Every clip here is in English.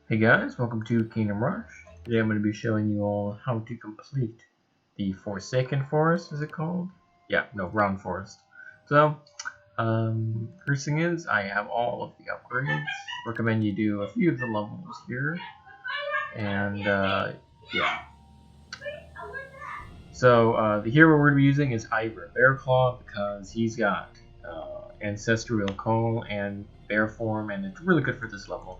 Hey guys, welcome to Kingdom Rush. Today I'm going to be showing you all how to complete the Forsaken Forest, is it called? Yeah, no, Round Forest. So, first thing is, I have all of the upgrades. Recommend you do a few of the levels here. And, yeah. So, the hero we're going to be using is Ivor Bearclaw because he's got Ancestral Call and Bear Form, and it's really good for this level.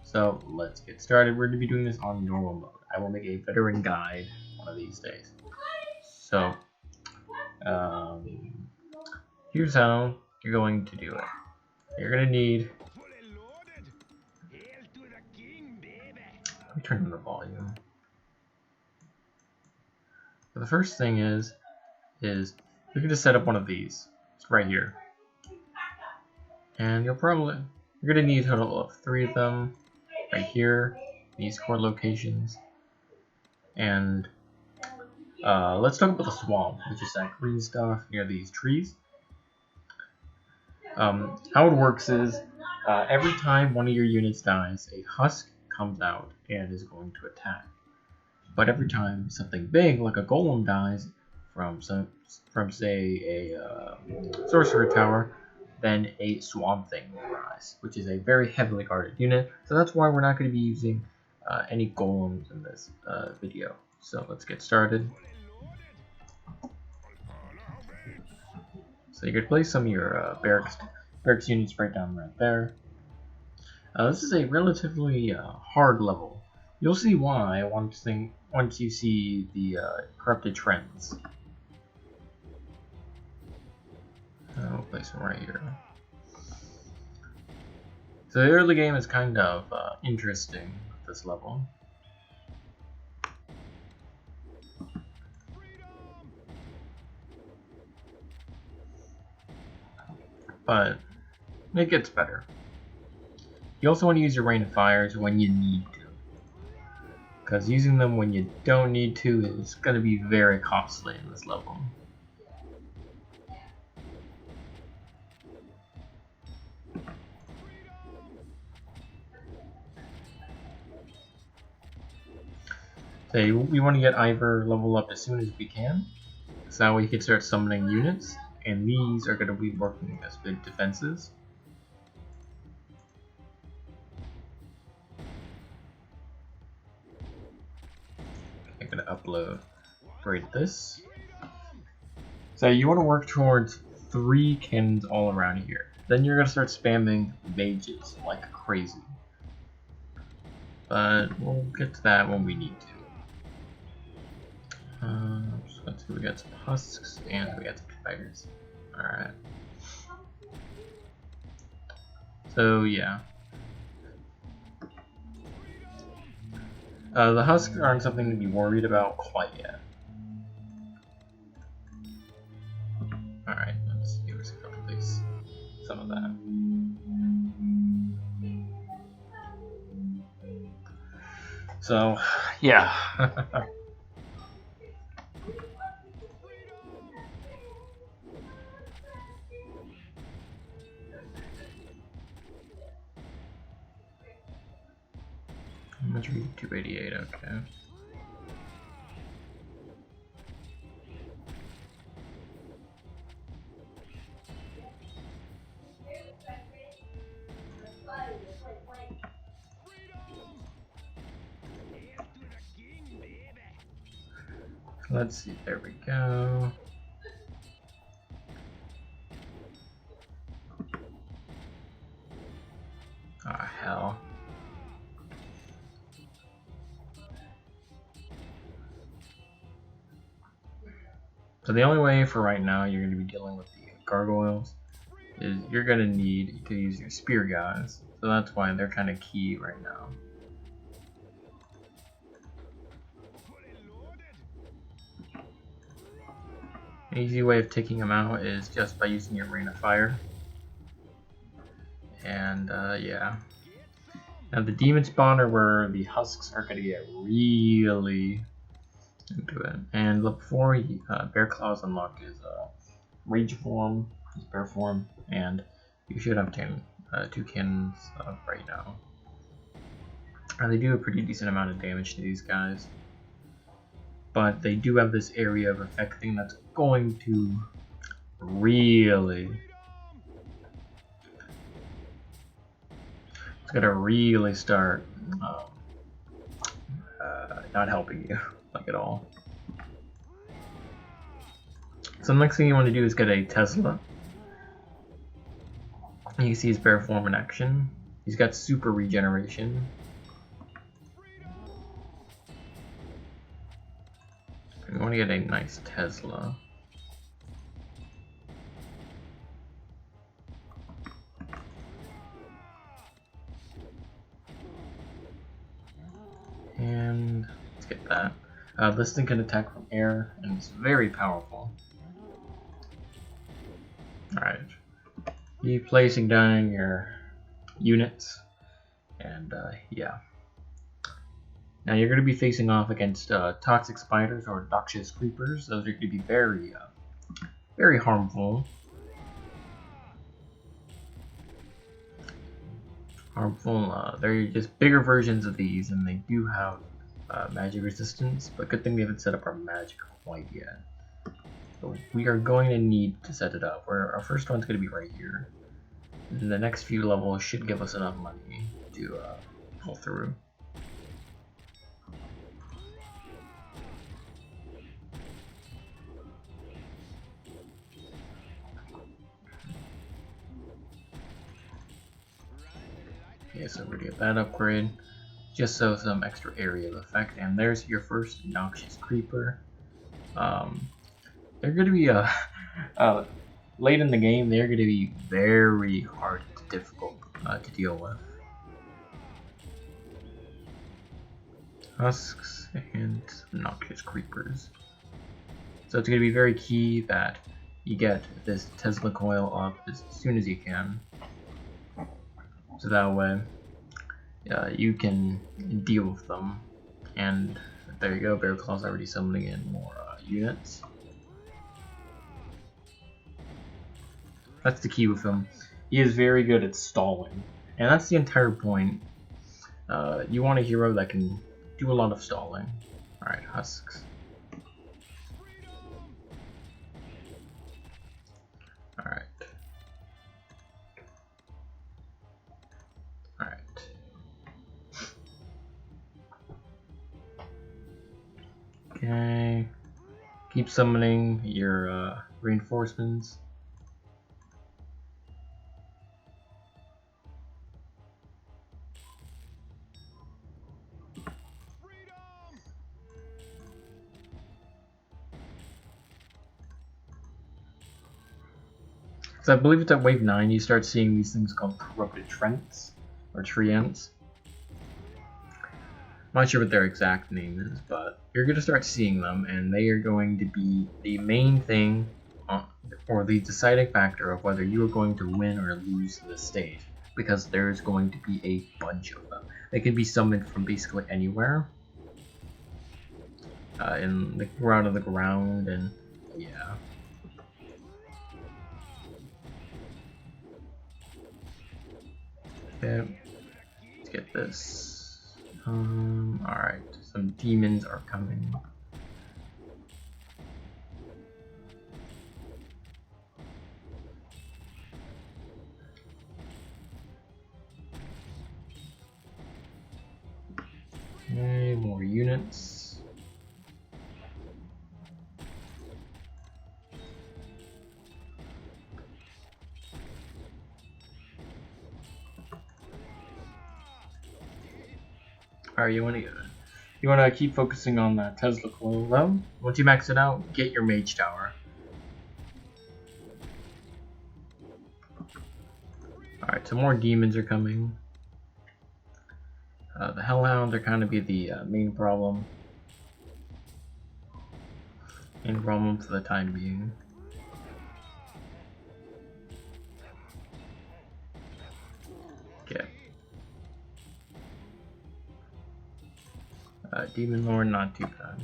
So let's get started. We're going to be doing this on normal mode. I will make a veteran guide one of these days. So here's how you're going to do it. You're going to need. Let me turn on the volume. So the first thing is you can just set up one of these. It's right here, and you're going to need a total of 3 of them right here, these core locations, and let's talk about the swamp, which is that green stuff near these trees. How it works is every time one of your units dies, a husk comes out and is going to attack. But every time something big like a golem dies from say a sorcerer tower, then a swamp thing will rise, which is a very heavily guarded unit. So that's why we're not going to be using any golems in this video. So let's get started. So you could place some of your barracks units right down right there. This is a relatively hard level. You'll see why once you see the corrupted trends. I'll place them right here. So the early game is kind of interesting with this level. But it gets better. You also want to use your rain of fires when you need to, because using them when you don't need to is going to be very costly in this level. So we want to get Ivor level up as soon as we can, so that way we can start summoning units, and these are going to be working as big defenses. I'm going to upgrade this. So you want to work towards 3 cannons all around here. Then you're going to start spamming mages like crazy. But we'll get to that when we need to. So let's see, we got some husks and we got some spiders. Alright. So yeah. The husks aren't something to be worried about quite yet. Alright, let's see, we're going to place some of that. So, yeah. How much are we? 288, okay. Let's see, there we go. Ah, hell. So the only way for right now you're going to be dealing with the gargoyles is you're going to need to use your spear guys. So that's why they're kind of key right now. An easy way of taking them out is just by using your rain of fire. And yeah. Now the demon spawner where the husks are going to get really into it. And look, before Bearclaw's unlocked his rage form, his bear form, and you should obtain 2 cannons right now. And they do a pretty decent amount of damage to these guys. But they do have this area of effect thing that's going to really... It's gonna really start not helping you, like at all. So the next thing you want to do is get a Tesla. You can see his bear form in action. He's got super regeneration. We want to get a nice Tesla. And let's get that. This thing can attack from air, and it's very powerful. Alright. Keep placing down your units, and yeah. Now you're going to be facing off against toxic spiders or noxious creepers. Those are going to be very, very harmful. They're just bigger versions of these, and they do have magic resistance, but good thing we haven't set up our magic quite yet. So we are going to need to set it up. Our first one's going to be right here. And the next few levels should give us enough money to pull through. Okay, so we're gonna get that upgrade, just so some extra area of effect. And there's your first noxious creeper. They're gonna be late in the game. They're gonna be very hard and difficult to deal with. Husks and noxious creepers. So it's gonna be very key that you get this Tesla coil up as soon as you can. So that way, you can deal with them. And there you go, Bear Claw's already summoning in more units. That's the key with him. He is very good at stalling. And that's the entire point. You want a hero that can do a lot of stalling. Alright, Husks. Alright. Okay. Keep summoning your reinforcements. So I believe it's at wave 9 you start seeing these things called corrupted Trents or Treants. I'm not sure what their exact name is, but you're going to start seeing them, and they are going to be the main thing or the deciding factor of whether you are going to win or lose this stage, because there's going to be a bunch of them. They can be summoned from basically anywhere. And they can grow out of the ground, and yeah. Okay, let's get this. Alright, some demons are coming. Okay, more units. Alright, you want to keep focusing on that Tesla coil though. Once you max it out, get your mage tower. Alright, so more demons are coming. The Hellhounds are kind of be the main problem. Main problem for the time being. Okay. Demon Lord, not too bad.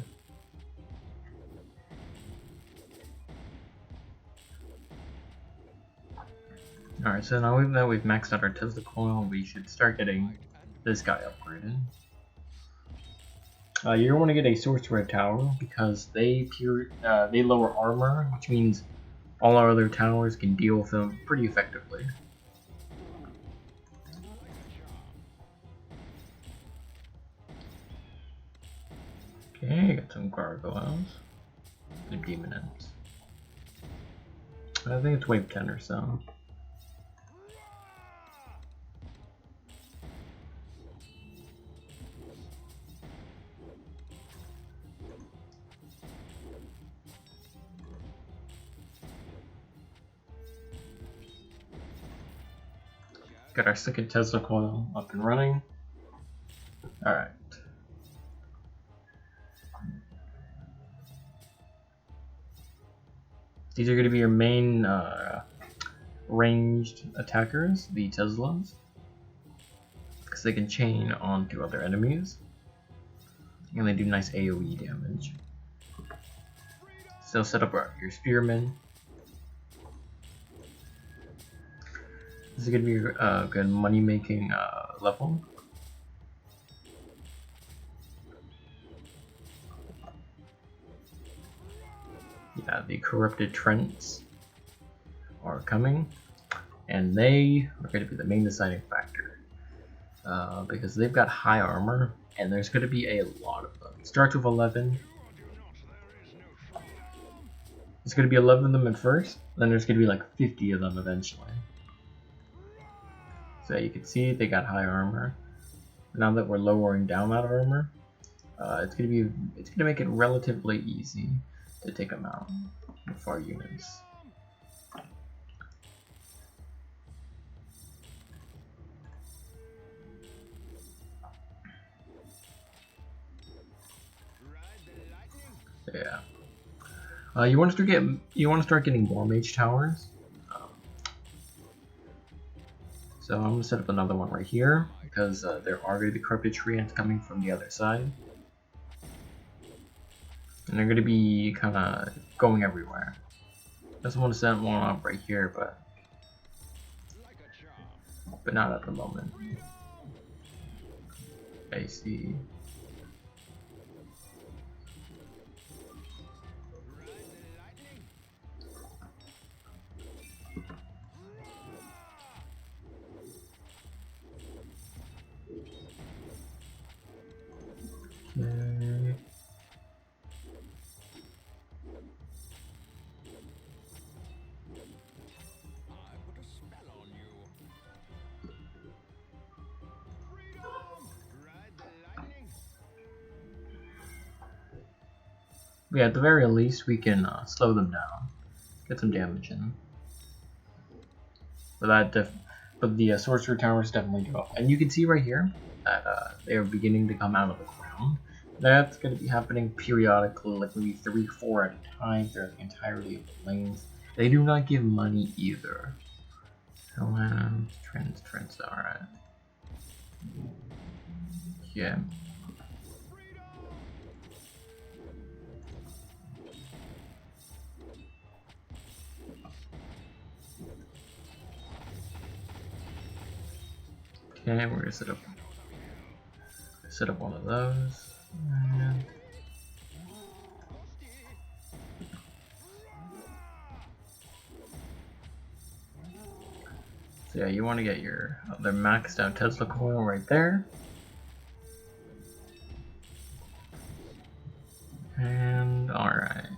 Alright, so now that we've maxed out our Tesla coil, we should start getting this guy upgraded. You're going to get a Sorcerer Tower because they lower armor, which means all our other towers can deal with them pretty effectively. Okay, got some gargoyles. The demon ends. I think it's wave 10 or so. Got our second Tesla coil up and running. Alright. These are going to be your main ranged attackers, the Teslas, because they can chain onto other enemies, and they do nice AoE damage. So set up your Spearmen. This is going to be a good money-making level. Yeah, the Corrupted Trents are coming, and they are going to be the main deciding factor because they've got high armor, and there's going to be a lot of them. It starts with 11. It's going to be 11 of them at first, then there's going to be like 50 of them eventually. So you can see they got high armor. Now that we're lowering down that armor, it's going to make it relatively easy to take them out with our units. Yeah. You want to start getting more mage towers. So I'm gonna set up another one right here because there are going to be corrupted tree ants coming from the other side, and they're going to be kind of going everywhere. I just want to set one up right here, but not at the moment. I see. Okay. Yeah, at the very least, we can slow them down, get some damage in. But the sorcerer towers definitely do help, and you can see right here that they are beginning to come out of the ground. That's going to be happening periodically, like maybe 3 or 4 at a time throughout the entirety of the lanes. They do not give money either. Trends, alright. Yeah. Okay, we're gonna set up one of those. And so yeah, you want to get your other maxed out Tesla coil right there. And alright.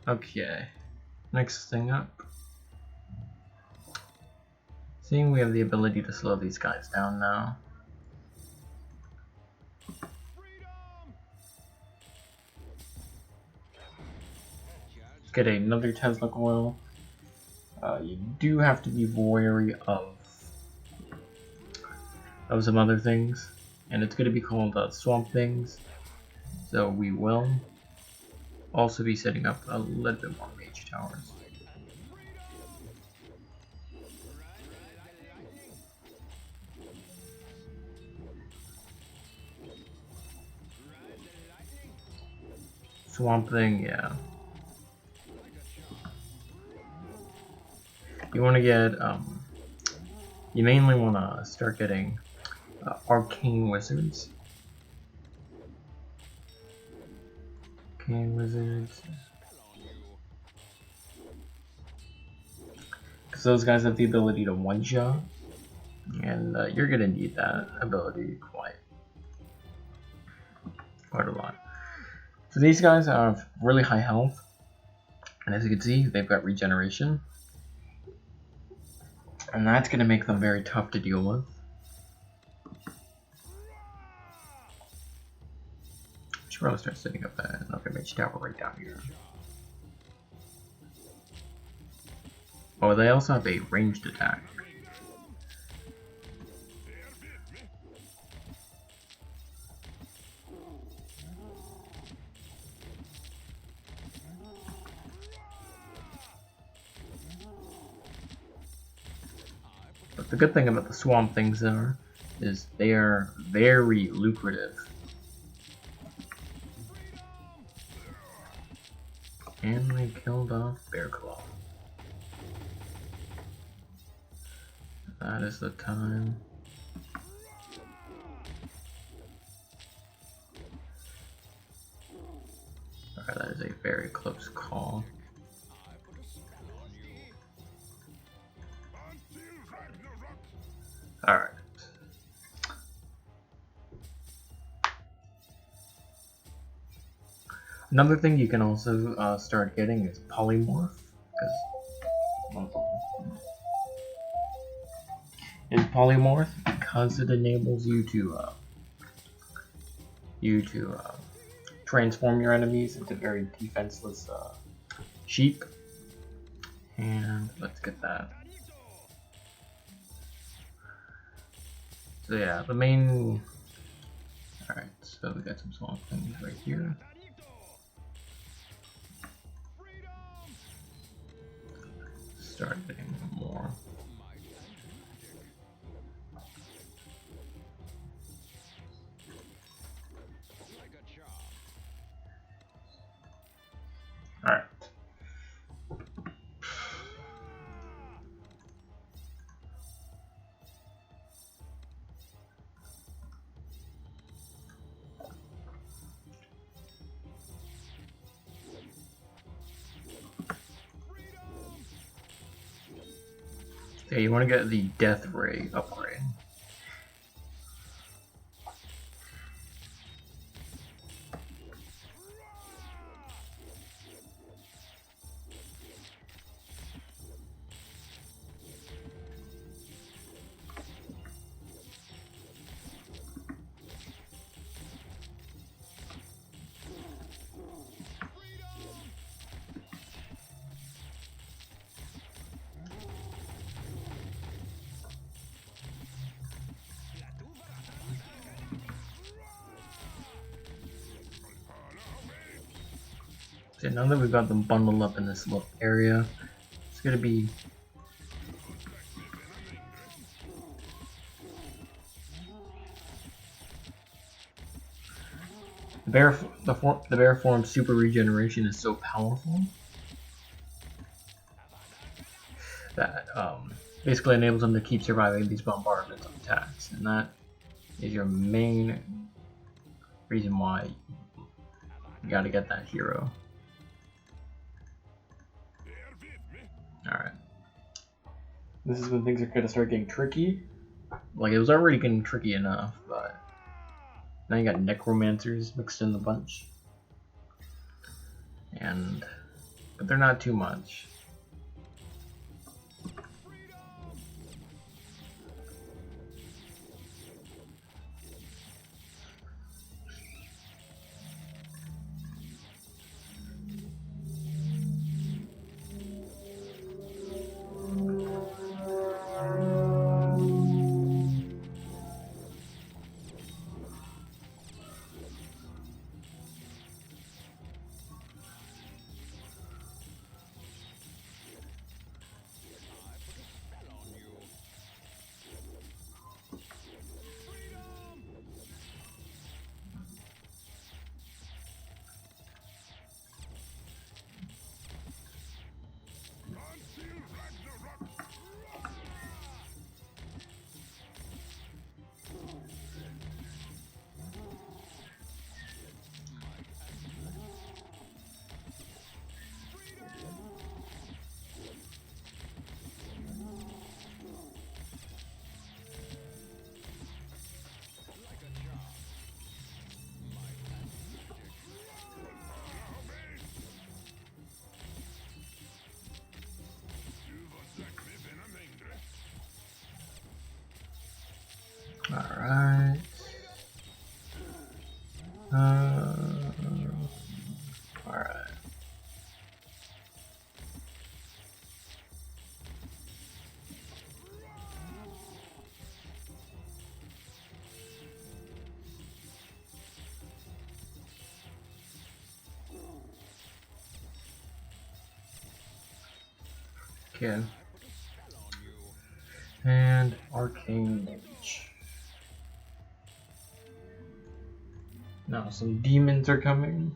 Okay. Next thing up. Seeing we have the ability to slow these guys down now. Get another Tesla coil. You do have to be wary of some other things, and it's going to be called Swamp Things. So we will also be setting up a little bit more mage towers. Swamp Thing, yeah. You want to get you mainly want to start getting arcane wizards. Arcane wizards. Because those guys have the ability to one-shot, and you're gonna need that ability quite a lot. So these guys have really high health, and as you can see, they've got regeneration, and that's gonna make them very tough to deal with. Should probably start setting up another mage tower right down here. Oh, they also have a ranged attack. But the good thing about the swamp things is they are very lucrative. And we killed off Bearclaw. That is the time. Alright, that is a very close call. Alright. Another thing you can also start getting is polymorph, because it enables you to transform your enemies into very defenseless sheep. And let's get that. So yeah, the main. Alright, so we got some swamp things right here. Start getting more. Alright. Yeah, you want to get the Death Ray upgrade. So now that we've got them bundled up in this little area, it's gonna be the bear form super regeneration is so powerful that basically enables them to keep surviving these bombardments of attacks, and that is your main reason why you gotta get that hero. Alright. This is when things are gonna start getting tricky. Like, it was already getting tricky enough, but now you got necromancers mixed in the bunch. But they're not too much. Alright. Alright. Okay. And arcane damage. Now some demons are coming.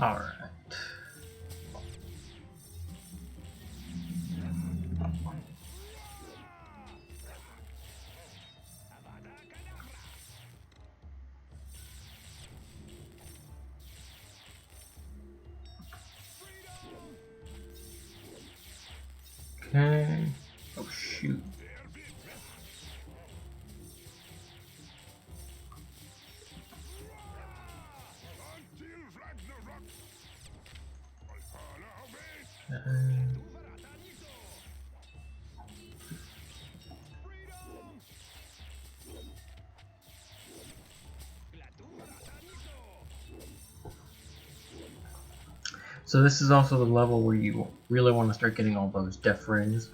Alright. Okay. Oh shoot. So this is also the level where you really want to start getting all those death rings.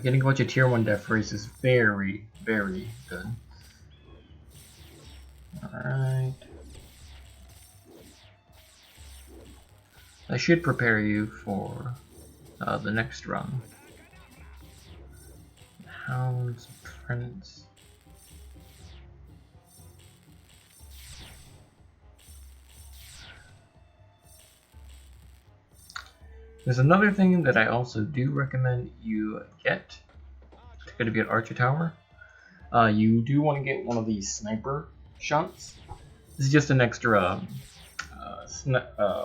Getting a bunch of tier 1 death rings is very, very good. Alright. I should prepare you for the next run. Hound's Prince. There's another thing that I also do recommend you get to get a good Archer Tower. You do want to get one of these sniper shots. This is just an extra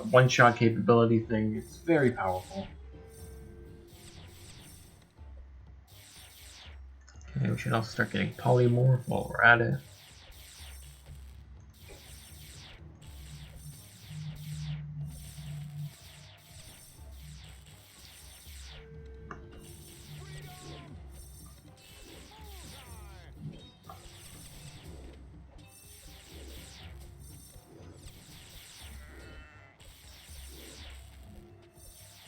one-shot capability thing. It's very powerful. Okay, we should also start getting polymorph while we're at it.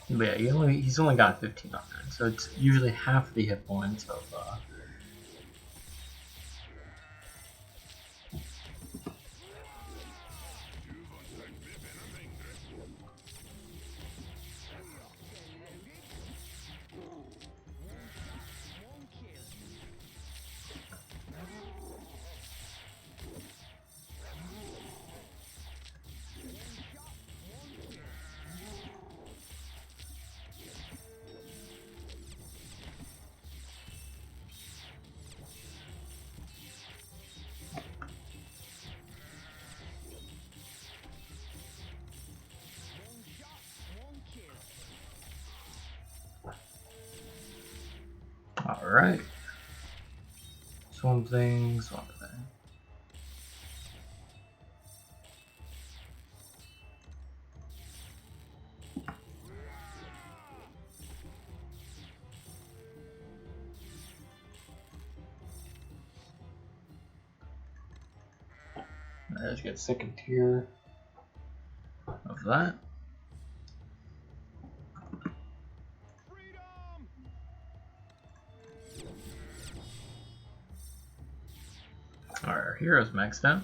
But yeah, he's only got 1500, so it's usually half the hit points of Alright. Swamp Thing. Let's get second tier of that. Our hero's maxed out.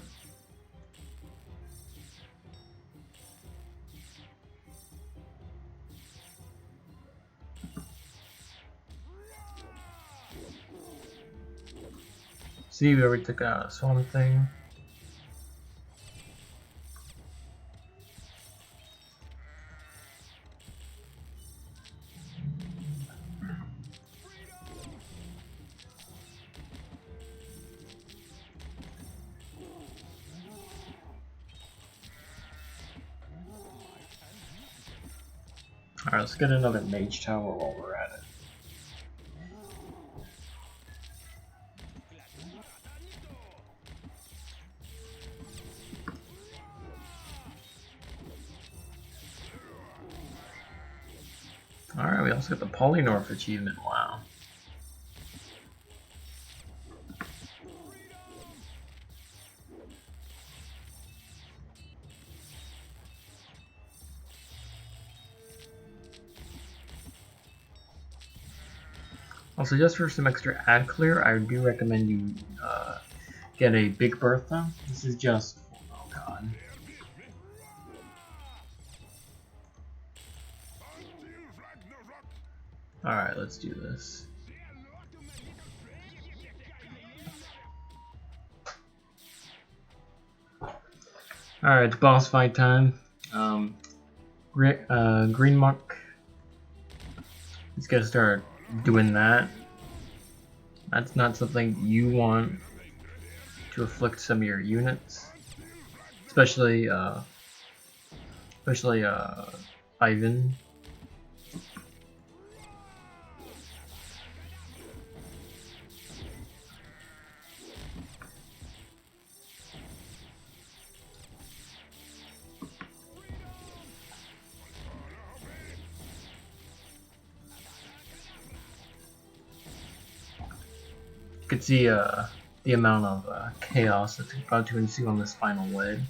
See, we already took out a Swamp Thing. Alright, let's get another mage tower while we're at it. Alright, we also got the Polymorph achievement, wow. Also, just for some extra ad clear, I do recommend you get a Big Bertha. This is just, oh god. Alright, let's do this. Alright, it's boss fight time. Green Muck. He's gonna start doing that. That's not something you want to afflict some of your units. Especially Ivan. You can see the amount of chaos that's about to ensue on this final wave.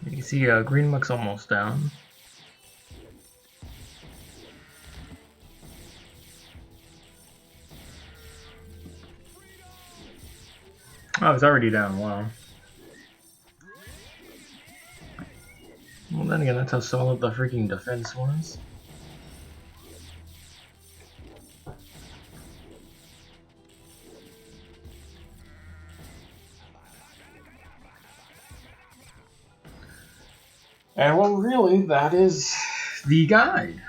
You can see Green Muck's almost down. Oh, it's already down, wow. Well, then again, that's how solid the freaking defense was. And well, really, that is the guide.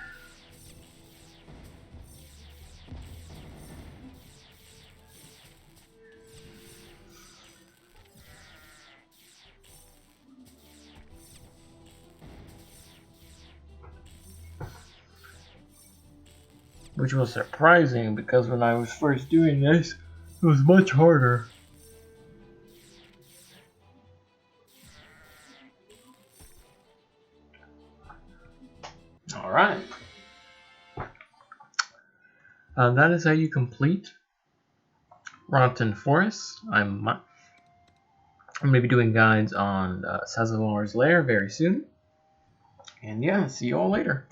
Which was surprising because when I was first doing this, it was much harder. Alright. That is how you complete Rotten Forest. I'm going to be doing guides on Sazavar's Lair very soon. And yeah, see you all later.